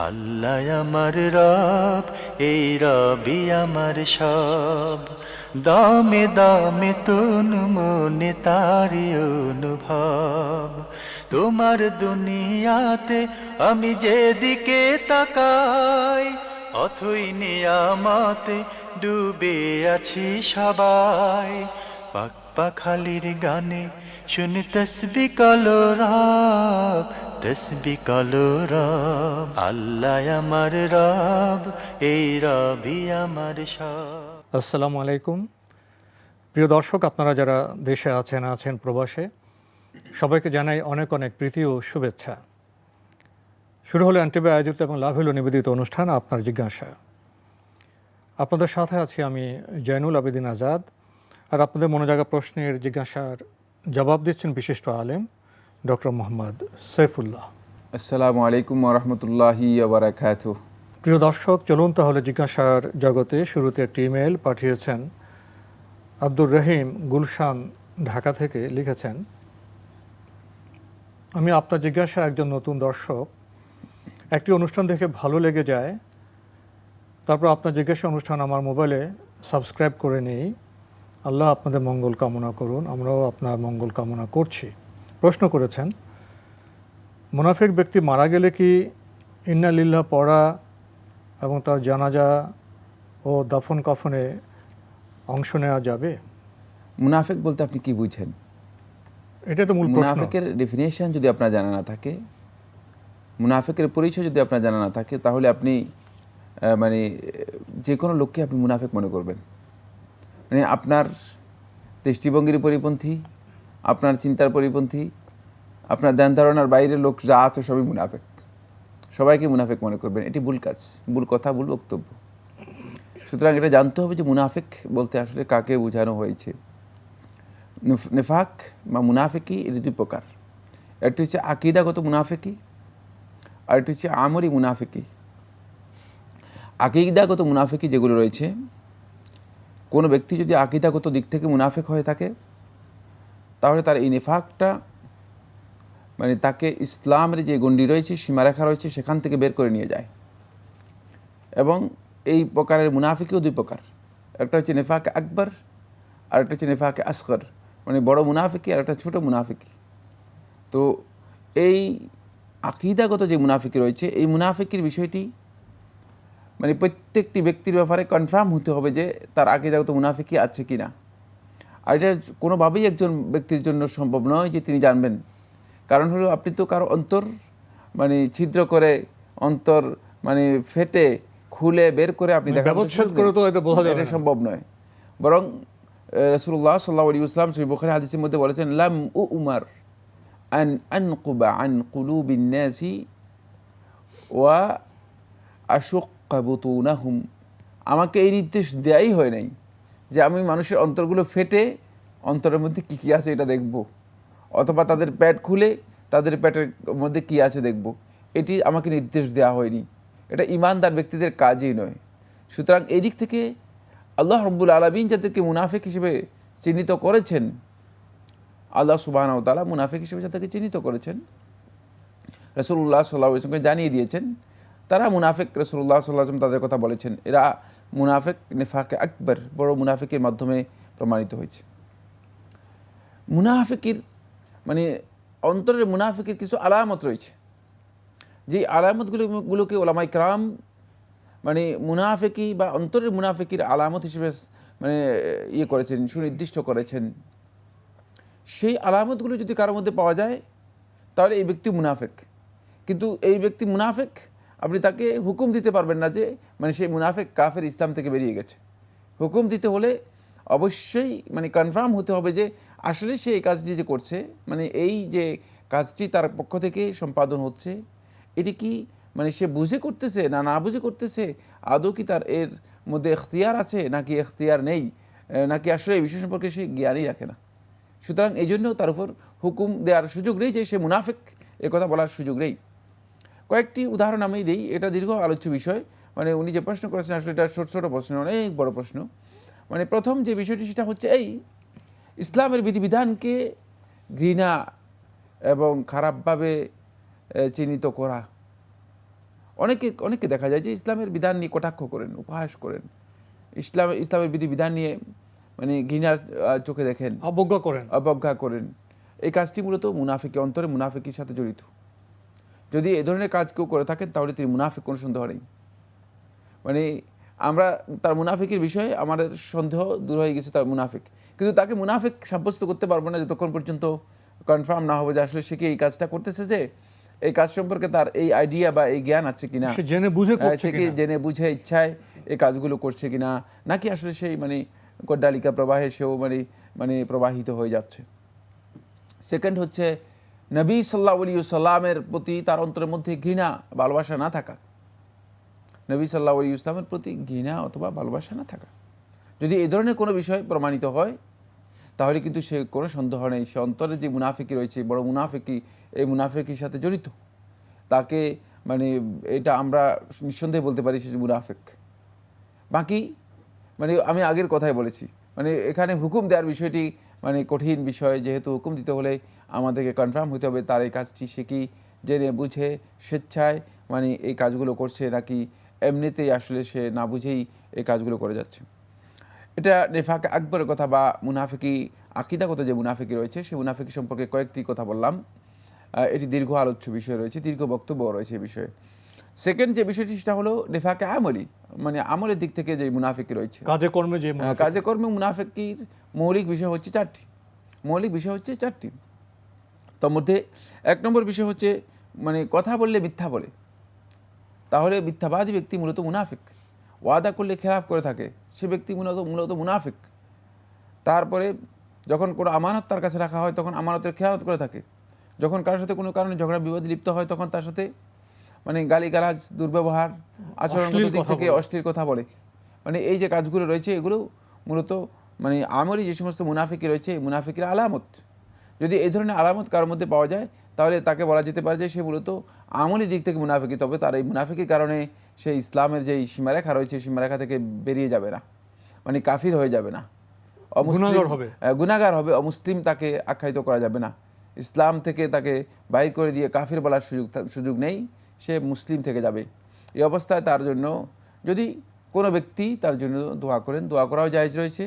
আল্লাহ আমার রব, এই রবি আমার সব। দামে দামে তন মনে তারি অনুভব। তোমার দুনিয়াতে আমি যেদিকে তাকাই, অথই নিয়ামতে ডুবে আছি সবাই। পাক পাখালির গানে শুনি তসবি কলো রব, তসবি কলো রব। আল্লাহ আমার রব, এই রবি আমার সব। আসসালামু আলাইকুম। প্রিয় দর্শক, আপনারা যারা দেশে আছেন প্রবাসে, সবাইকে জানাই অনেক অনেক প্রীতি ও শুভেচ্ছা। শুরু হলো এনটিভি আয়োজিত এবং লাভ হলো নিবেদিত অনুষ্ঠান আপনার জিজ্ঞাসা। আপনাদের সাথে আছি আমি জয়নুল আবেদিন আজাদ। আর আপনাদের মনোজাগা প্রশ্নের জিজ্ঞাসার জবাব দিচ্ছেন বিশিষ্ট আলেম ডক্টর মোহাম্মদ সৈফুল্লাহ। আসসালামু আলাইকুম ওরহমতুল্লাহি ওবারাকাতুহু। প্রিয় দর্শক, চলুন তাহলে জিজ্ঞাসার জগতে। শুরুতে একটি ইমেল পাঠিয়েছেন আব্দুর রহিম গুলশান, ঢাকা থেকে। লিখেছেন, আমি আপনার জিজ্ঞাসা একজন নতুন দর্শক। একটি অনুষ্ঠান দেখে ভালো লেগে যায়, তারপর আপনার জিজ্ঞাসা অনুষ্ঠান আমার মোবাইলে সাবস্ক্রাইব করে নেই। আল্লাহ আপনাদের মঙ্গল কামনা করুন, আমরাও আপনার মঙ্গল কামনা করছি। প্রশ্ন করেছেন, মুনাফিক ব্যক্তি মারা গেলে কি ইন্না লিল্লাহ পড়া এবং তার জানাজা ও দাফন কাফনে অংশ নেওয়া যাবে? মুনাফিক বলতে আপনি কি বুঝেন? এটা তো মূল প্রশ্ন। মুনাফিকের ডেফিনেশন যদি আপনার জানা না থাকে, মুনাফিকের পরিচয় যদি আপনার জানা না থাকে, তাহলে আপনি মানে যে কোনো লোককে আপনি মুনাফিক মনে করবেন। মানে আপনার দৃষ্টিভঙ্গির পরিপন্থী, আপনার চিন্তার পরিপন্থী, আপনার ধ্যান ধারণার বাইরের লোক যা আছে সবই মুনাফিক। সবাইকে মুনাফিক মনে করবেন, এটি ভুল কাজ, ভুল কথা, ভুল বক্তব্য। সুতরাং এটা জানতে হবে যে মুনাফিক বলতে আসলে কাকে বোঝানো হয়েছে। নেফাক বা মুনাফিকি এর দুই প্রকার। একটি হচ্ছে আকিদাগত মুনাফিকি, আর একটি হচ্ছে আমরি মুনাফিকি। আকিদাগত মুনাফিকি যেগুলো রয়েছে, কোনো ব্যক্তি যদি আকিদাগত দিক থেকে মুনাফিক হয়ে থাকে, তাহলে তার এই নেফাকটা মানে তাকে ইসলামের যে গণ্ডি রয়েছে, সীমারেখা রয়েছে, সেখান থেকে বের করে নিয়ে যায়। এবং এই প্রকারের মুনাফিকিও দুই প্রকার। একটা হচ্ছে নেফাকে আকবর, আর একটা হচ্ছে নেফাকে আসগর, মানে বড় মুনাফিকি আর একটা ছোটো মুনাফিকি। তো এই আকিদাগত যে মুনাফিকি রয়েছে, এই মুনাফিকির বিষয়টি মানে প্রত্যেকটি ব্যক্তির ব্যাপারে কনফার্ম হতে হবে যে তার আকিদাগত মুনাফিকি আছে কি না। আর এটা কোনোভাবেই একজন ব্যক্তির জন্য সম্ভব নয় যে তিনি জানবেন। কারণ হলো, আপনি তো কারো অন্তর মানে ছিদ্র করে, অন্তর মানে ফেটে খুলে বের করে আপনি এটা সম্ভব নয়। বরং রাসূলুল্লাহ সাল্লাল্লাহু আলাইহি ওয়াসাল্লাম সহিহ বুখারী হাদিসের মধ্যে বলেছেন, লাম উমার আন আনকুবা আন কুলুবিন নাসি ওয়া আশুক্কা বুতুনাহুম। আমাকে এই নির্দেশ দেয়াই হয় নাই যে আমি মানুষের অন্তরগুলো ফেটে অন্তরের মধ্যে কী কী আছে এটা দেখব, অথবা তাদের পেট খুলে তাদের পেটের মধ্যে কী আছে দেখব। এটি আমাকে নির্দেশ দেওয়া হয়নি। এটা ঈমানদার ব্যক্তিদের কাজই নয়। সুতরাং এই দিক থেকে আল্লাহ রাব্বুল আলামিন যাদেরকে মুনাফিক হিসেবে চিহ্নিত করেছেন, আল্লাহ সুবহানাহু ওয়া তাআলা মুনাফিক হিসেবে যাদেরকে চিহ্নিত করেছেন, রাসূলুল্লাহ সাল্লাল্লাহু আলাইহি ওয়াসাল্লামকে জানিয়ে দিয়েছেন তারা মুনাফিক। রাসূলুল্লাহ সাল্লাল্লাহু আলাইহি ওয়াসাল্লাম তাদের কথা বলেছেন, এরা মুনাফিক, নেফাকে আকবর, বড় মুনাফিকের মাধ্যমে প্রমাণিত হয়েছে। মুনাফিকের মানে অন্তরের মুনাফিকের কিছু আলামত রয়েছে, যে আলামতগুলোকে ওলামায়ে কেরাম মানে মুনাফিকি বা অন্তরের মুনাফিকির আলামত হিসেবে মানে করেছেন, সুনির্দিষ্ট করেছেন। সেই আলামতগুলো যদি কারোর মধ্যে পাওয়া যায়, তাহলে এই ব্যক্তি মুনাফিক। কিন্তু এই ব্যক্তি মুনাফিক, আপনি তাকে হুকুম দিতে পারবেন না যে মানে সেই মুনাফিক, কাফের, ইসলাম থেকে বেরিয়ে গেছে। হুকুম দিতে হলে অবশ্যই মানে কনফার্ম হতে হবে যে আসলে সে এই কাজটি যে করছে, মানে এই যে কাজটি তার পক্ষ থেকে সম্পাদন হচ্ছে, এটি কি মানে সে বুঝে করতেছে না না বুঝে করতেছে, আদৌ কি তার এর মধ্যে এখতিয়ার আছে নাকি এখতিয়ার নেই, নাকি আসলে এই বিষয় সম্পর্কে সে জ্ঞানই রাখে না। সুতরাং এই জন্য তার উপর হুকুম দেওয়ার সুযোগ নেই যে সে মুনাফিক, এ কথা বলার সুযোগ নেই। কয়েকটি উদাহরণ আমি দিই, এটা দীর্ঘ আলোচ্য বিষয়। মানে উনি যে প্রশ্ন করেছেন আসলে এটা ছোট ছোট প্রশ্ন, অনেক বড় প্রশ্ন। মানে প্রথম যে বিষয়টি সেটা হচ্ছে এই ইসলামের বিধিবিধানকে ঘৃণা এবং খারাপভাবে চিহ্নিত করা, অনেকে দেখা যায় যে ইসলামের বিধান নিয়ে কটাক্ষ করেন, উপহাস করেন, ইসলামের বিধান নিয়ে মানে ঘৃণার চোখে দেখেন, অবজ্ঞা করেন। এই কাজটি মূলত মুনাফিকি, অন্তরে মুনাফিকির সাথে জড়িত। যদি এ ধরনের কাজ কেউ করে থাকেন তাহলে তিনি মুনাফিক, কোনো সন্দেহ নেই। মানে আমরা তার মুনাফিকের বিষয়ে আমাদের সন্দেহ দূর হয়ে গেছে, তার মুনাফিক। কিন্তু তাকে মুনাফিক সাব্যস্ত করতে পারবো না যতক্ষণ পর্যন্ত কনফার্ম না হবে যে আসলে সে কি এই কাজটা করতেছে, যে এই কাজ সম্পর্কে তার এই আইডিয়া বা এই জ্ঞান আছে কিনা, সে কি জেনে বুঝে ইচ্ছায় এই কাজগুলো করছে কিনা, নাকি আসলে সেই মানে কড্ডালিকা প্রবাহে সেও মানে প্রবাহিত হয়ে যাচ্ছে। সেকেন্ড হচ্ছে নবী সাল্লাল্লাহু আলাইহি ওয়াসাল্লামের প্রতি তার অন্তরের মধ্যে ঘৃণা, ভালোবাসা না থাকা। নবী সাল্লাল্লাহু আলাইহি ওয়াসাল্লামের প্রতি ঘৃণা অথবা ভালোবাসা না থাকা, যদি এই ধরনের কোনো বিষয় প্রমাণিত হয় তাহলে কিন্তু সে কোনো সন্দেহ নেই, সে অন্তরে যে মুনাফিকি রয়েছে, বড় মুনাফিকি, এই মুনাফিকির সাথে জড়িত। তাকে মানে এটা আমরা নিঃসন্দেহে বলতে পারি সে মুনাফিক। বাকি মানে আমি আগের কথাই বলেছি, মানে এখানে হুকুম দেওয়ার বিষয়টি মানে কঠিন বিষয়, যেহেতু হুকুম দিতে হলে আমাদেরকে কনফার্ম হতে হবে তার এই কাজটি সে কি জেনে বুঝে স্বেচ্ছায় মানে এই কাজগুলো করছে, নাকি এমনিতেই আসলে সে না বুঝেই এই কাজগুলো করে যাচ্ছে। এটা নেফাক আকবরের কথা বা মুনাফিকি, আকীদাগত যে মুনাফিকি রয়েছে সেই মুনাফিকি সম্পর্কে কয়েকটি কথা বললাম। এটি দীর্ঘ আলোচ্য বিষয় রয়েছে, দীর্ঘ বক্তব্য রয়েছে এই বিষয়ে। সেকেন্ড যে বিষয়টি সেটা হলো নেফাকে আমলি, মানে আমলের দিক থেকে যে মুনাফিকি রয়েছে, কাজে কর্মে মুনাফিকির মৌলিক বিষয় হচ্ছে চারটি। তার মধ্যে এক নম্বর বিষয় হচ্ছে মানে কথা বললে মিথ্যা বলে, তাহলে মিথ্যাবাদী ব্যক্তি মূলত মুনাফিক। ওয়াদা করলে খেলাফ করে থাকে, সে ব্যক্তি মূলত মুনাফিক। তারপরে যখন কোনো আমানত তার কাছে রাখা হয় তখন আমানতের খেয়ানত করে থাকে। যখন কারোর সাথে কোনো কারণে ঝগড়া বিবাদে লিপ্ত হয় তখন তার সাথে মানে গালিগালাজ, দুর্ব্যবহার, আচরণগত দিক থেকে অশ্লীল কথা বলে। মানে এই যে কাজগুলো রয়েছে এগুলো মূলত মানে আমলি যে সমস্ত মুনাফিকি রয়েছে এই মুনাফিকের আলামত। যদি এই ধরনের আলামত কারোর মধ্যে পাওয়া যায় তাহলে তাকে বলা যেতে পারে যে সে মূলত আমলি দিক থেকে মুনাফিকি, তবে তার এই মুনাফিকির কারণে সে ইসলামের যে সীমারেখা রয়েছে সীমারেখা থেকে বেরিয়ে যাবে না, মানে কাফির হয়ে যাবে না, গুনাহগার হবে, অমুসলিম তাকে আখ্যায়িত করা যাবে না, ইসলাম থেকে তাকে বাইর করে দিয়ে কাফির বলার সুযোগ নেই, সে মুসলিম থেকে যাবে। এই অবস্থায় তার জন্য যদি কোনো ব্যক্তি তার জন্য দোয়া করেন, দোয়া করাও জায়েজ রয়েছে,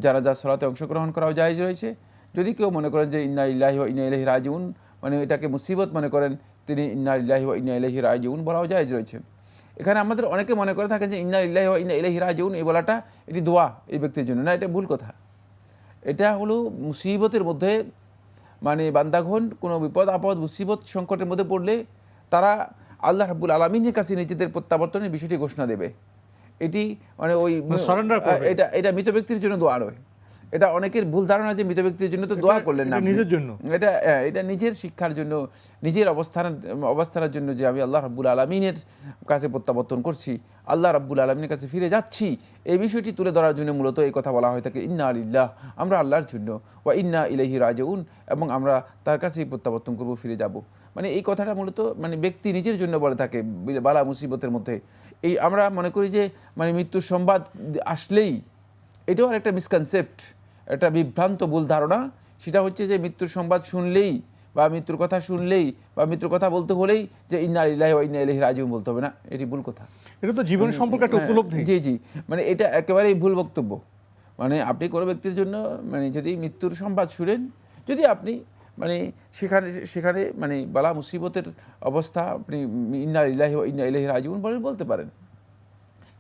জানাজা সালাতে অংশগ্রহণ করাও জায়েজ রয়েছে। যদি কেউ মনে করেন যে ইন্না লিল্লাহি ওয়া ইন্না ইলাইহি রাজিউন, মানে এটাকে মুসিবত মনে করেন, তিনি ইন্না লিল্লাহি ওয়া ইন্না ইলাইহি রাজিউন বলাও জায়েজ রয়েছে। এখানে আমাদের অনেকে মনে করে থাকেন যে ইন্না লিল্লাহি ওয়া ইন্না ইলাইহি রাজিউন এই বলাটা এটি দোয়া এই ব্যক্তির জন্য, না, এটা ভুল কথা। এটা হলো মুসিবতের মধ্যে মানে বান্দাগণ কোনো বিপদ আপদ মুসিবত সংকটের মধ্যে পড়লে তারা আল্লাহ রাব্বুল আলামিনের কাছে নিজেদের প্রত্যাবর্তনের বিষয়টি ঘোষণা দেবে। এটি মানে ওই এটা মৃত ব্যক্তির জন্য দোয়া নয়। এটা অনেকের ভুল ধারণা যে মৃত ব্যক্তির জন্য তো দোয়া করলেন না, নিজের জন্য, এটা নিজের শিক্ষার জন্য, নিজের অবস্থানের জন্য, যে আমি আল্লাহ রাব্বুল আলামিনের কাছে প্রত্যাবর্তন করছি, আল্লাহ রাব্বুল আলামিনের কাছে ফিরে যাচ্ছি, এই বিষয়টি তুলে ধরার জন্য মূলত এই কথা বলা হয়ে থাকে ইন্না লিল্লাহ, আমরা আল্লাহর জন্য, ওয়া ইন্না ইলাইহি রাজিউন, এবং আমরা তার কাছেই প্রত্যাবর্তন করব, ফিরে যাব। মানে এই কথাটা মূলত মানে ব্যক্তি নিজের জন্য বলে থাকে বালা মুসিবতের মধ্যে। এই আমরা মনে করি যে মানে মৃত্যুর সংবাদ আসলেই, এটাও আর একটা মিসকনসেপ্ট, একটা বিভ্রান্ত ভুল ধারণা। সেটা হচ্ছে যে মৃত্যুর সংবাদ শুনলেই বা মৃত্যুর কথা শুনলেই বা মৃত্যুর কথা বলতে হলেই যে ইন্না লিল্লাহি ওয়া ইন্না ইলাইহি রাজিউন বলতে হবে না, এটি ভুল কথা। এটা তো জীবন সম্পর্কে একটা উপলব্ধি। জি, মানে এটা একেবারেই ভুল বক্তব্য। মানে আপনি কোনো ব্যক্তির জন্য মানে যদি মৃত্যুর সংবাদ শুনেন, যদি আপনি মানে সেখানে মানে বালা মুসিবতের অবস্থা আপনি ইন্না লিল্লাহি ওয়া ইন্না ইলাইহি রাজিউন বলতে পারেন,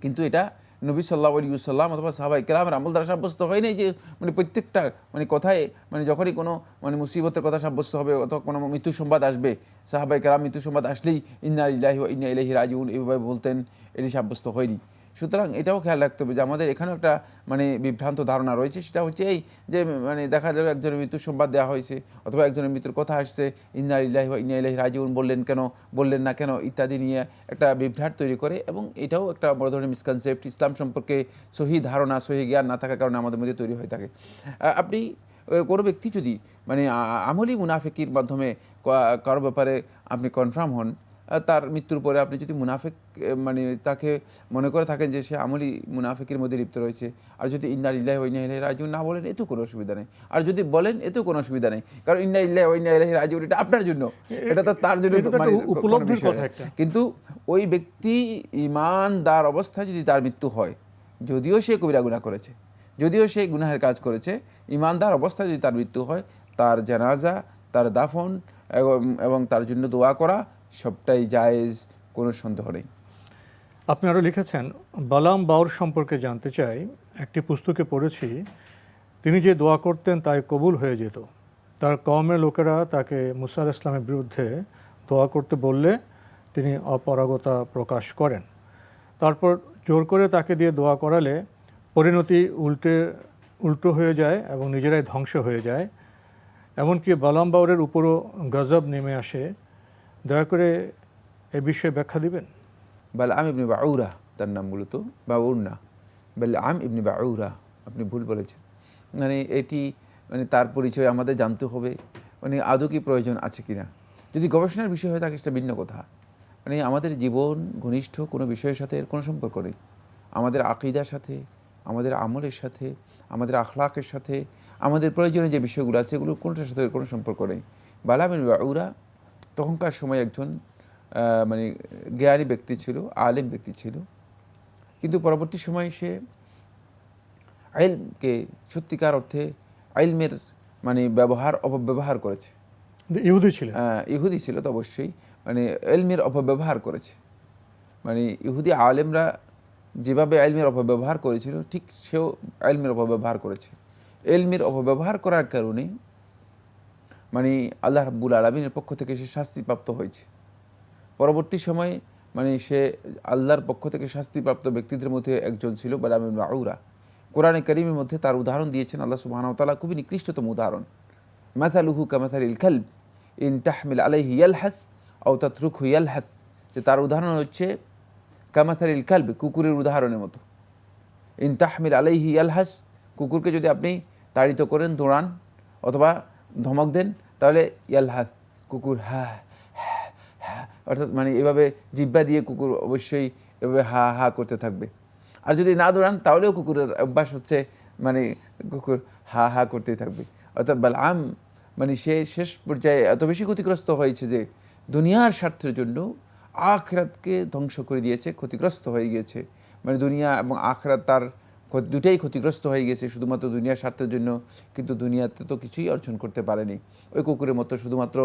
কিন্তু এটা নবী সাল্লাল্লাহু আলাইহি ওয়াসাল্লাম অথবা সাহাবায়ে কেরামের আমল দ্বারা সাব্যস্ত হয় নাই যে মানে প্রত্যেকটা মানে কথায় মানে যখনই কোনো মানে মুসিবতের কথা সাব্যস্ত হবে অথবা কোনো মৃত্যু সংবাদ আসবে, সাহাবায়ে কেরাম মৃত্যু সংবাদ আসলেই ইন্না লিল্লাহি ওয়া ইন্না ইলাইহি রাজিউন এইভাবে বলতেন, এটি সাব্যস্ত হয়নি। সুতরাং এটাও খেয়াল রাখতে হবে যে আমাদের এখানেও একটা মানে বিভ্রান্ত ধারণা রয়েছে। সেটা হচ্ছে এই যে মানে দেখা যাবে একজনের মৃত্যুর সংবাদ দেওয়া হয়েছে অথবা একজনের মৃত্যুর কথা আসছে, ইন্না লিল্লাহি ওয়া ইন্না ইলাইহি রাজিউন বললেন না কেন ইত্যাদি নিয়ে একটা বিভ্রাট তৈরি করে, এবং এটাও একটা বড় ধরনের মিসকনসেপ্ট, ইসলাম সম্পর্কে সহি ধারণা, সহি জ্ঞান না থাকার কারণে আমাদের মধ্যে তৈরি হয়ে থাকে। আপনি কোনো ব্যক্তি যদি মানে আমলি মুনাফিকির মাধ্যমে কারো ব্যাপারে আপনি কনফার্ম হন, তার মৃত্যুর পরে আপনি যদি মুনাফিক মানে তাকে মনে করে থাকেন যে সে আমলি মুনাফিকের মধ্যে লিপ্ত রয়েছে, আর যদি ইন্না লিল্লাহি ওয়া ইন্না ইলাইহি রাজিউন না বলেন এতেও কোনো অসুবিধা নেই, আর যদি বলেন এতেও কোনো অসুবিধা নেই, কারণ ইন্না লিল্লাহি ওয়া ইন্না ইলাইহি রাজিউন এটা আপনার জন্য, এটা তো তার জন্য মানে উপলব্ধির কথা একটা। কিন্তু ওই ব্যক্তি ঈমানদার অবস্থায় যদি তার মৃত্যু হয়, যদিও সে কবিরা গুনাহ করেছে, যদিও সে গুনাহের কাজ করেছে, ঈমানদার অবস্থায় যদি তার মৃত্যু হয়, তার জানাজা, তার দাফন এবং তার জন্য দোয়া করা সবটাই জায়েজ, কোনো সন্দেহ নেই। আপনি আরও লিখেছেন, বালাম বাউর সম্পর্কে জানতে চাই। একটি পুস্তকে পড়েছি তিনি যে দোয়া করতেন তাই কবুল হয়ে যেত। তার কওমের লোকেরা তাকে মুসা আলাইহিস সালামের বিরুদ্ধে দোয়া করতে বললে তিনি অপারগতা প্রকাশ করেন। তারপর জোর করে তাকে দিয়ে দোয়া করালে পরিণতি উল্টো হয়ে যায় এবং নিজেরাই ধ্বংস হয়ে যায়। এমনকি বালাম বাউরের উপরও গজব নেমে আসে। দয়া করে এ বিষয়ে ব্যাখ্যা দিবেন। বালআম ইবনে বাউরা তার নাম, মূলত বাউর না, বালআম ইবনে বাউরা, আপনি ভুল বলেছেন। মানে এটি মানে তার পরিচয় আমাদের জানতে হবে, মানে আদৌ কি প্রয়োজন আছে কিনা। যদি গবেষণার বিষয় হয় থাকে সেটা ভিন্ন কথা। মানে আমাদের জীবন ঘনিষ্ঠ কোনো বিষয়ের সাথে এর কোনো সম্পর্ক নেই। আমাদের আকীদার সাথে, আমাদের আমলের সাথে, আমাদের আখলাকের সাথে, আমাদের প্রয়োজনীয় যে বিষয়গুলো আছে এগুলো কোনোটার সাথে কোনো সম্পর্ক নেই। বালআম ইবনে বাউরা তখনকার সময় একজন মানে জ্ঞানী ব্যক্তি ছিল, আলেম ব্যক্তি ছিল, কিন্তু পরবর্তী সময়ে সে ইলমকে সত্যিকার অর্থে ইলমের মানে অপব্যবহার করেছে। ইহুদি ছিলেন। ইহুদি ছিল তো অবশ্যই, মানে ইলমের অপব্যবহার করেছে। মানে ইহুদি আলেমরা যেভাবে ইলমের অপব্যবহার করেছিল ঠিক সেও ইলমের অপব্যবহার করেছে। ইলমের অপব্যবহার করার কারণে মানে আল্লাহ রাব্বুল আলামিনের পক্ষ থেকে সে শাস্তিপ্রাপ্ত হয়েছে। পরবর্তী সময়ে মানে সে আল্লাহর পক্ষ থেকে শাস্তিপ্রাপ্ত ব্যক্তিদের মধ্যে একজন ছিল বালআম ইবনে বাউরা। কোরআনে কারীমের মধ্যে তার উদাহরণ দিয়েছেন আল্লাহ সুবহানাহু ওয়া তাআলা, খুবই নিকৃষ্টতম উদাহরণ। মাসালুহু কামাসালিল কালব ইন তাহমিল আলাইহি ইয়ালহাস আও তাতরুকহু ইয়ালহাস, যে তার উদাহরণ হচ্ছে কামাসালিল কালব, কুকুরের উদাহরণের মতো। ইন তাহমিল আলাইহি ইয়ালহাস, কুকুরকে যদি আপনি তাড়িত করেন, দৌড়ান অথবা ধমক দেন, তাহলে ইয়ালহাস, কুকুর হা অর্থাৎ মানে এভাবে জিহ্বা দিয়ে কুকুর অবশ্যই এভাবে হা হা করতে থাকবে। আর যদি না দৌড়ান তাহলেও কুকুরের অভ্যাস হচ্ছে মানে কুকুর হা হা করতেই থাকবে। অর্থাৎ বালআম মানে সে শেষ পর্যায়ে এত বেশি ক্ষতিগ্রস্ত হয়েছে যে দুনিয়ার স্বার্থের জন্য আখিরাতকে ধ্বংস করে দিয়েছে, ক্ষতিগ্রস্ত হয়ে গিয়েছে। মানে দুনিয়া এবং আখিরাত তার দুটাই ক্ষতিগ্রস্ত হয়ে গেছে শুধুমাত্র দুনিয়ার স্বার্থের জন্য, কিন্তু দুনিয়াতে তো কিছুই অর্জন করতে পারেনি। ওই কুকুরের মতো শুধুমাত্র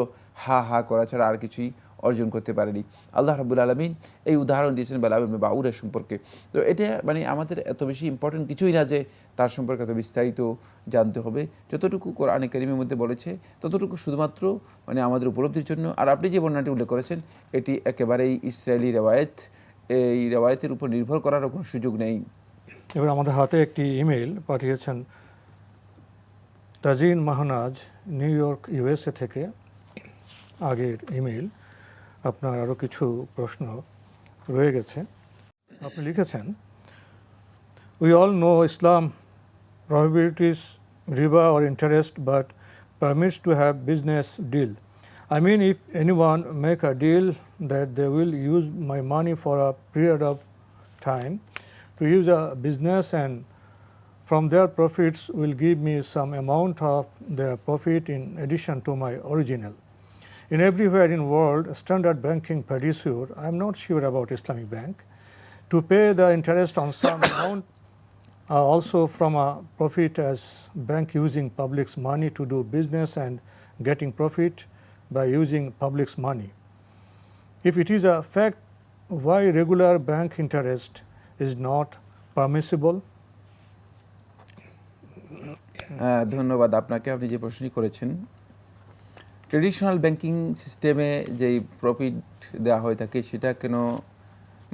হা হা করা ছাড়া আর কিছুই অর্জন করতে পারেনি। আল্লাহ রাব্বুল আলামিন এই উদাহরণ দিয়েছেন বালআম ইবনে বাউরের সম্পর্কে। তো এটা মানে আমাদের এত বেশি ইম্পর্টেন্ট কিছুই না যে তার সম্পর্কে এত বিস্তারিত জানতে হবে। যতটুকু কোরআনে কারীমের মধ্যে বলেছে ততটুকু শুধুমাত্র মানে আমাদের উপলব্ধির জন্য। আর আপনি যে বর্ণনাটি উল্লেখ করেছেন এটি একেবারেই ইসরায়েলি রেওয়ায়েত, এই রেওয়ায়েতের উপর নির্ভর করারও কোনো সুযোগ নেই। এবার আমাদের হাতে একটি ইমেল পাঠিয়েছেন তাজিন মাহনাজ, নিউ ইয়র্ক ইউএসএ থেকে। আগের ইমেল, আপনার আরও কিছু প্রশ্ন রয়ে গেছে। আপনি লিখেছেন, we all know Islam prohibits riba or interest but permits to have business deal. I mean, if anyone make a deal that they will use my money for a period of time to use a business and from their profits will give me some amount of their profit in addition to my original. In everywhere in world standard banking fiduciary, I am not sure about Islamic bank, to pay the interest on some amount also from a profit as bank using public's money to do business and getting profit by using public's money. If it is a fact, why regular bank interest is not permissible? ধন্যবাদ আপনাকে, আপনি যে প্রশ্নটি করেছেন। Traditional banking সিস্টেমে যেই profit দেওয়া হয়ে থাকে সেটা কেন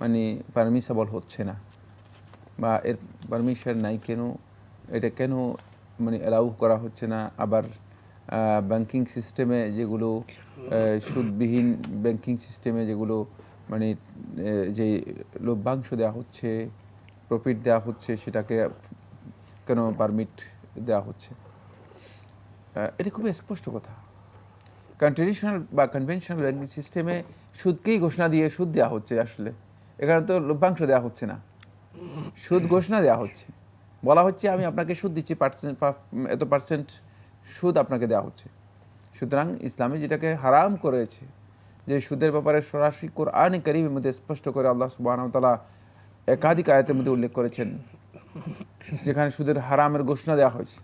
মানে পারমিসেবল হচ্ছে না, বা এর পারমিশন নাই কেন, এটা কেন মানে অ্যালাউ করা হচ্ছে না। আবার ব্যাংকিং সিস্টেমে যেগুলো সুদবিহীন ব্যাংকিং সিস্টেমে যেগুলো মানে যে লভ্যাংশ দেওয়া হচ্ছে, প্রফিট দেওয়া হচ্ছে, সেটাকে কেন পারমিট দেওয়া হচ্ছে, এটা খুবই স্পষ্ট কথা। কারণ ট্রেডিশনাল বা কনভেনশনাল ব্যাংকিং সিস্টেমে সুদকেই ঘোষণা দিয়ে সুদ দেওয়া হচ্ছে। আসলে এখানে তো লভ্যাংশ দেওয়া হচ্ছে না, সুদ ঘোষণা দেওয়া হচ্ছে। বলা হচ্ছে আমি আপনাকে সুদ দিচ্ছি, এত পার্সেন্ট সুদ আপনাকে দেওয়া হচ্ছে। সুতরাং ইসলামে যেটাকে হারাম করেছে, যে সুদের ব্যাপারে সরাসরি কোরআন কারীমের মধ্যে স্পষ্ট করে আল্লাহ সুবহানাহু ওয়া তাআলা একাধিক আয়াতের মধ্যে উল্লেখ করেছেন, যেখানে সুদের হারামের ঘোষণা দেওয়া হয়েছে,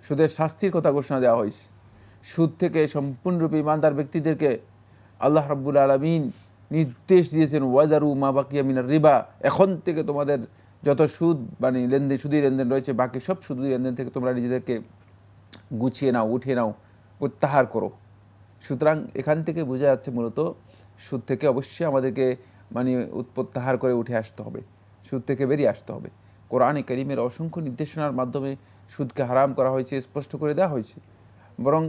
সুদের শাস্তির কথা ঘোষণা দেওয়া হয়েছে। সুদ থেকে সম্পূর্ণরূপে ইমানদার ব্যক্তিদেরকে আল্লাহ রাব্বুল আলামিন নির্দেশ দিয়েছেন, ওয়াদারু মা বাকিয়া মিনার রিবা, এখন থেকে তোমাদের যত সুদ মানে লেনদেন, সুদী লেনদেন রয়েছে, বাকি সব সুদী লেনদেন থেকে তোমরা নিজেদেরকে গুছিয়ে নাও, উঠিয়ে নাও, প্রত্যাহার করো। সুতরাং এখান থেকে বোঝা যাচ্ছে মূলত সুদ থেকে অবশ্যই আমাদেরকে মানে প্রত্যাহার করে উঠে আসতে হবে, সুদ থেকে বেরিয়ে আসতে হবে। কোরআনে কারীমের অসংখ্য নির্দেশনার মাধ্যমে সুদকে হারাম করা হয়েছে, স্পষ্ট করে দেওয়া হয়েছে। বরং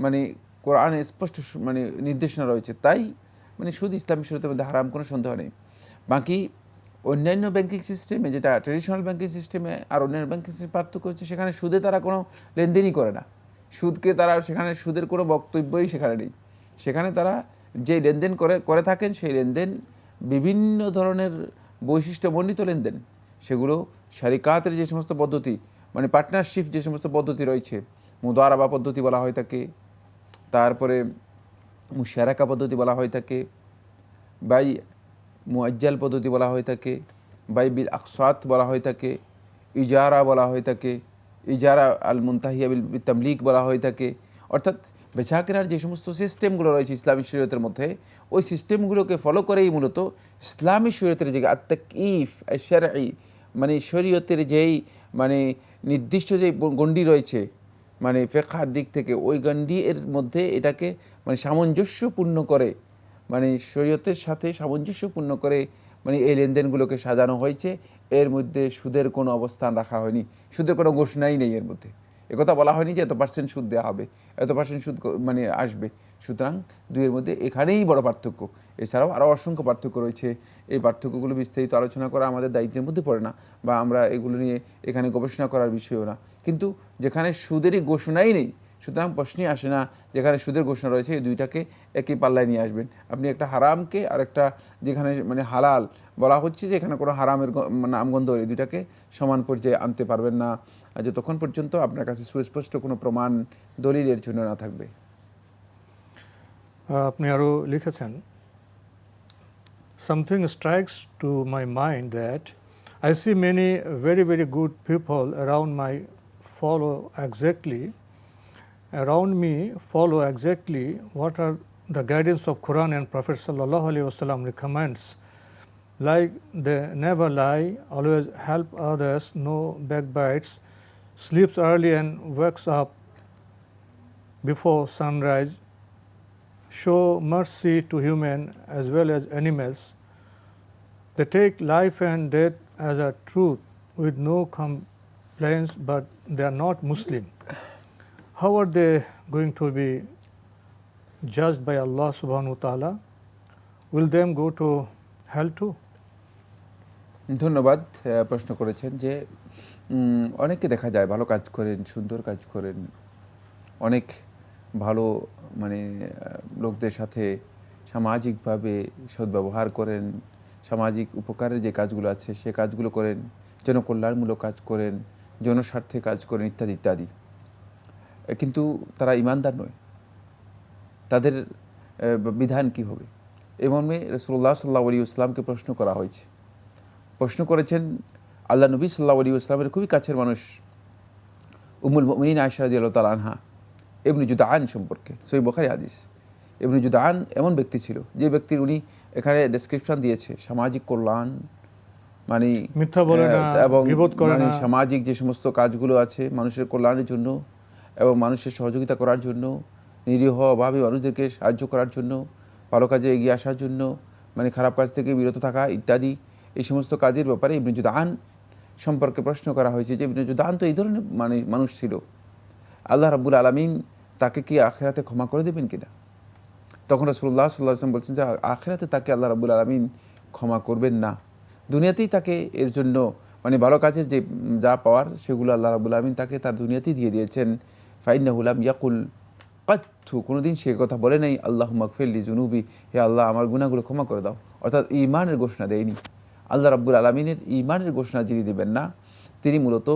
মানে কোরআনে স্পষ্ট মানে নির্দেশনা রয়েছে, তাই মানে সুদ ইসলামী শরীয়তের মধ্যে হারাম, কোনো সন্দেহ নেই। বাকি অন্যান্য ব্যাংকিং সিস্টেমে, যেটা ট্রেডিশনাল ব্যাংকিং সিস্টেমে আর অন্যান্য ব্যাংকিং সিস্টেমে পার্থক্য হচ্ছে, সেখানে সুদে তারা কোনো লেনদেনই করে না। সুদকে তারা সেখানে সুদের কোনো বক্তব্যই সেখানে নেই। সেখানে তারা যে লেনদেন করে থাকেন, সেই লেনদেন বিভিন্ন ধরনের বৈশিষ্ট্যমণ্ডিত লেনদেন। সেগুলো শারিকাতের যে সমস্ত পদ্ধতি, মানে পার্টনারশিপ যে সমস্ত পদ্ধতি রয়েছে, মুদারাবা পদ্ধতি বলা হয়ে থাকে, তারপরে মুশারাকা পদ্ধতি বলা হয়ে থাকে, বাই মুআজ্জাল পদ্ধতি বলা হয়ে থাকে, বাই বিল আকসাত বলা হয়ে থাকে, ইজারা বলা হয়ে থাকে, ইজারা আল মুনতাহিয়া বিল তামলিক বলা হয়ে থাকে। অর্থাৎ বেচা কেনার যে সমস্ত সিস্টেমগুলো রয়েছে ইসলামী শরীয়তের মধ্যে, ওই সিস্টেমগুলোকে ফলো করেই মূলত ইসলামী শরীয়তের যে আত-তাকঈফ আশ-শারঈ, মানে শরীয়তের যেই মানে নির্দিষ্ট যে গণ্ডি রয়েছে মানে ফিকহের দিক থেকে, ওই গণ্ডি এর মধ্যে এটাকে মানে সামঞ্জস্যপূর্ণ করে, মানে শরীয়তের সাথে সামঞ্জস্যপূর্ণ করে মানে এই লেনদেনগুলোকে সাজানো হয়েছে। এর মধ্যে সুদের কোনো অবস্থান রাখা হয়নি, সুদের কোনো ঘোষণাই নেই এর মধ্যে। একথা বলা হয়নি যে এত পার্সেন্ট সুদ দেওয়া হবে, এত পার্সেন্ট সুদ মানে আসবে। সুতরাং দুইয়ের মধ্যে এখানেই বড় পার্থক্য। এছাড়াও আরও অসংখ্য পার্থক্য রয়েছে। এই পার্থক্যগুলো বিস্তারিত আলোচনা করা আমাদের দায়িত্বের মধ্যে পড়ে না, বা আমরা এগুলো নিয়ে এখানে গবেষণা করার বিষয়ও না। কিন্তু যেখানে সুদেরই ঘোষণাই নেই, সুতরাং প্রশ্নই আসে না যেখানে সুদের ঘোষণা রয়েছে এই দুইটাকে একই পাল্লায় নিয়ে আসবেন। আপনি একটা হারামকে আর একটা যেখানে মানে হালাল বলা হচ্ছে যে এখানে কোনো হারামের নামগন্ধ, এই দুইটাকে সমান পর্যায়ে আনতে পারবেন না যতক্ষণ পর্যন্ত আপনার কাছে সুস্পষ্ট কোনো প্রমাণ দলিলের জন্য না থাকবে। আপনি আরও লিখেছেন, something strikes to my mind that I see many very, very good people around me follow exactly what are the guidance of Quran and Prophet sallallahu alaihi wasallam recommends, like they never lie, always help others, no backbites, sleeps early and wakes up before sunrise, show mercy to human as well as animals. They take life and death as a truth with no complaints, but they are not Muslim. How are they going to be judged by Allah subhanahu wa ta'ala? Will them go to hell too? ধন্যবাদ। প্রশ্ন করেছেন যে অনেকে দেখা যায় ভালো কাজ করেন, সুন্দর কাজ করেন, অনেক ভালো মানে লোকদের সাথে সামাজিকভাবে সদ্ব্যবহার করেন, সামাজিক উপকারের যে কাজগুলো আছে সে কাজগুলো করেন, জনকল্যাণমূলক কাজ করেন, জনস্বার্থে কাজ করেন, ইত্যাদি ইত্যাদি। কিন্তু তারা ইমানদার নয়। তাদের বিধান কি হবে? এই মর্মে রাসূলুল্লাহ সাল্লাল্লাহু আলাইহি ওয়াসাল্লামকে প্রশ্ন করা হয়েছে। প্রশ্ন করেছেন আল্লাহ নবী সাল্লাল্লাহু আলাইহি ওয়াসাল্লামের খুবই কাছের মানুষ উম্মুল মুমিনিন আয়েশা রাদিয়াল্লাহু তাআলা আনহা ইবনে জুদআন সম্পর্কে। সহিহ বুখারী হাদিস। ইবনে জুদআন এমন ব্যক্তি ছিল যে ব্যক্তির উনি এখানে ডেসক্রিপশন দিয়েছে সামাজিক কল্যাণ, মানে মিথ্যা বলে না, এবং গীবত করে মানে না, সামাজিক যে সমস্ত কাজগুলো আছে মানুষের কল্যাণের জন্য এবং মানুষের সহযোগিতা করার জন্য, নিরীহ অভাবী মানুষদেরকে সাহায্য করার জন্য, ভালো কাজে এগিয়ে আসার জন্য, মানে খারাপ কাজ থেকে বিরত থাকা ইত্যাদি, এই সমস্ত কাজের ব্যাপারে ইবনে জুদআন সম্পর্কে প্রশ্ন করা হয়েছে যে ইবনে জুদআন তো এই ধরনের মানে মানুষ ছিল, আল্লাহ রাব্বুল আলামিন তাকে কি আখিরাতে ক্ষমা করে দেবেন কিনা? তখন রাসূলুল্লাহ সাল্লাল্লাহু আলাইহি ওয়াসাল্লাম বলছেন যে আখিরাতে তাকে আল্লাহ রাব্বুল আলামিন ক্ষমা করবেন না, দুনিয়াতেই তাকে এর জন্য মানে ভালো কাজের যে যা পাওয়ার সেগুলো আল্লাহ রাব্বুল আলামিন তাকে তার দুনিয়াতেই দিয়ে দিয়েছেন। ফাইন্নাহু লাম ইয়াকুল কাত্তু, কোনোদিন সে কথা বলে নাই আল্লাহ মাগফিরলি জুনুবি, হে আল্লাহ আমার গুনাহগুলো ক্ষমা করে দাও। অর্থাৎ ঈমানের ঘোষণা দেয়নি। আল্লাহ রাব্বুল আলামিনের ঈমানের ঘোষণা যিনি দেবেন না, তিনি মূলত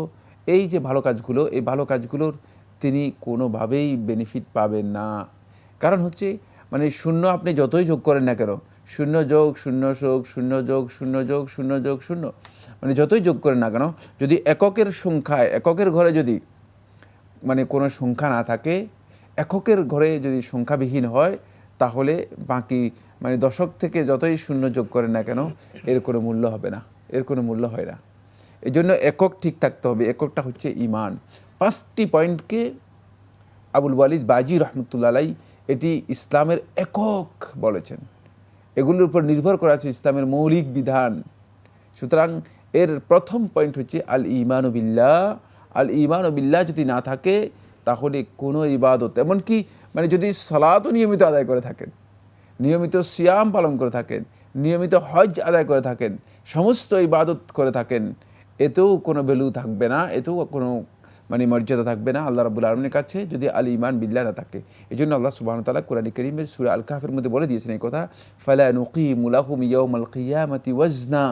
এই যে ভালো কাজগুলো, এই ভালো কাজগুলোর তিনি কোনোভাবেই বেনিফিট পাবেন না। কারণ হচ্ছে মানে শূন্য আপনি যতই যোগ করেন না কেন, শূন্য যোগ শূন্য যোগ শূন্য যোগ শূন্য যোগ শূন্য যোগ শূন্য, মানে যতই যোগ করেন না কেন, যদি এককের সংখ্যায়, এককের ঘরে যদি মানে কোনো সংখ্যা না থাকে, এককের ঘরে যদি সংখ্যাবিহীন হয়, তাহলে বাকি মানে দশক থেকে যতই শূন্য যোগ করেন না কেন, এর কোনো মূল্য হবে না, এর কোনো মূল্য হয় না। এই জন্য একক ঠিক থাকতে হবে। এককটা হচ্ছে ঈমান। 5টি পয়েন্টকে আবুল ওয়ালিদ বাজি রহমতুল্লাহ আলাই এটি ইসলামের একক বলেছেন। এগুলোর উপর নির্ভর করা আছে ইসলামের মৌলিক বিধান। সুতরাং এর প্রথম পয়েন্ট হচ্ছে আল ঈমানু বিল্লাহ। আল ঈমানু বিল্লাহ যদি না থাকে, তাহলে কোনো ইবাদত, এমনকি মানে যদি সালাতও নিয়মিত আদায় করে থাকেন, নিয়মিত সিয়াম পালন করে থাকেন, নিয়মিত হজ আদায় করে থাকেন, সমস্ত ইবাদত করে থাকেন, এতেও কোনো ভ্যালু থাকবে না, এতেও কোনো মানে মর্যাদা থাকবে না আল্লাহ রাব্বুল আলামিনের কাছে, যদি আল ঈমান বিল্লাহ না থাকে। এই জন্য আল্লাহ সুবহানাহু ওয়া তাআলা কোরআন কারীমের সূরা আল কাহফের মধ্যে বলে দিয়েছেন এই কথা, ফালা নুকিমু লাহুম ইয়াওমাল কিয়ামাতি ওয়াজনা,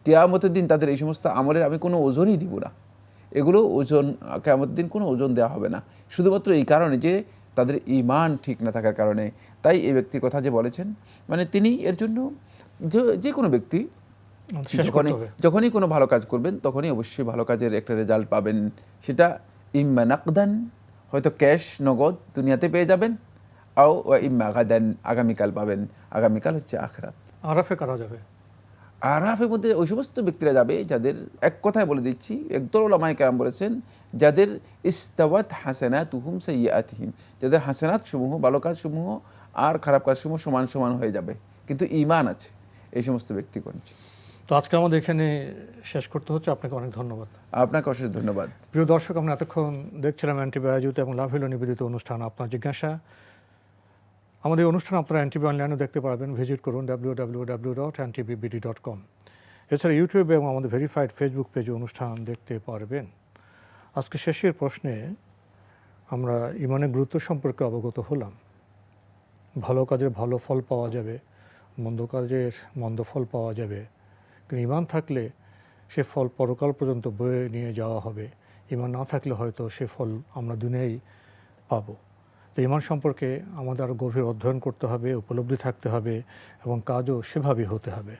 কিয়ামতের দিন তাদের এই সমস্ত আমলের আমি কোনো ওজনই দিব না। এগুলো ওজন, কিয়ামতের দিন কোনো ওজন দেওয়া হবে না, শুধুমাত্র এই কারণে যে তাদের ঈমান ঠিক না থাকার কারণে। তাই এই ব্যক্তির কথা যে বলেছেন, মানে তিনি এর জন্য যে কোনো ব্যক্তি যখনই কোনো ভালো কাজ করবেন, তখনই অবশ্যই ভালো কাজের একটা রেজাল্ট পাবেন। সেটা ইম্মা নাকদান, হয়তো ক্যাশ নগদ দুনিয়াতে পেয়ে যাবেন, আও ইম্মা গাদান, আগামীকাল পাবেন। আগামীকাল হচ্ছে আখিরাত। আরাফে কারা যাবে? আরাফের মধ্যে ওই সমস্ত ব্যক্তিরা যাবে যাদের, এক কথায় বলে দিচ্ছি, একদল উলামায়ে কেরাম বলেছেন, যাদের ইস্তাওয়াত হাসানাতুহুম সাইয়্যাতিহিম, যাদের হাসানাত সমূহ, ভালো কাজ সমূহ আর খারাপ কাজ সমূহ সমান সমান হয়ে যাবে, কিন্তু ঈমান আছে, এই সমস্ত ব্যক্তি করছে। তো আজকে আমাদের এখানে শেষ করতে হচ্ছে। আপনাকে অনেক ধন্যবাদ। আপনাকে অশেষ ধন্যবাদ। প্রিয় দর্শক, আমরা এতক্ষণ দেখছিলাম এনটিভি আয়োজিত এবং লাভ হলো নিবেদিত অনুষ্ঠান আপনার জিজ্ঞাসা। আমাদের অনুষ্ঠান আপনারা এনটিভি অনলাইনেও দেখতে পারবেন। ভিজিট করুন www.ntvbd.com। এছাড়া ইউটিউবে এবং আমাদের ভেরিফাইড ফেসবুক পেজে অনুষ্ঠান দেখতে পারবেন। আজকে শেষের প্রশ্নে আমরা ঈমানের গুরুত্ব সম্পর্কে অবগত হলাম। ভালো কাজের ভালো ফল পাওয়া যাবে, মন্দ কাজের মন্দ ফল পাওয়া যাবে, কিন্তু ঈমান থাকলে সে ফল পরকাল পর্যন্ত বয়ে নিয়ে যাওয়া হবে। ঈমান না থাকলে হয়তো সে ফল আমরা দুনিয়ায় পাবো। তো ঈমান সম্পর্কে আমাদের আরও গভীর অধ্যয়ন করতে হবে, উপলব্ধি থাকতে হবে এবং কাজও সেভাবেই হতে হবে।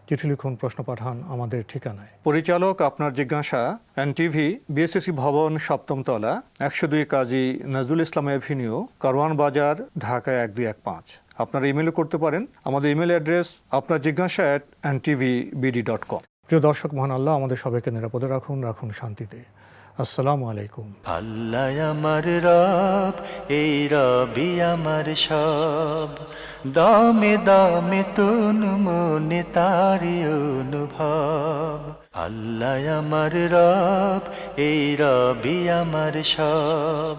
চিঠি লিখুন, প্রশ্ন পাঠান আমাদের ঠিকানায়। পরিচালক আপনার জিজ্ঞাসা, এনটিভি, বিএসসি ভবন, 7ম তলা, 102 কাজী নজরুল ইসলাম এভিনিউ, কারওয়ান বাজার, ঢাকা 1215। আপনারা ইমেলও করতে পারেন। আমাদের ইমেল অ্যাড্রেস আপনার জিজ্ঞাসা @ntvbd.com। প্রিয় দর্শক, মহান আল্লাহ আমাদের সবাইকে নিরাপদে রাখুন, রাখুন শান্তিতে। আসসালামু আলাইকুম। আল্লাহ আমার রব, এই রবি আমার সব, দামে দামে তুন মনে তারি অনুভব। আল্লাহ আমার রব, এই রবি আমার সব।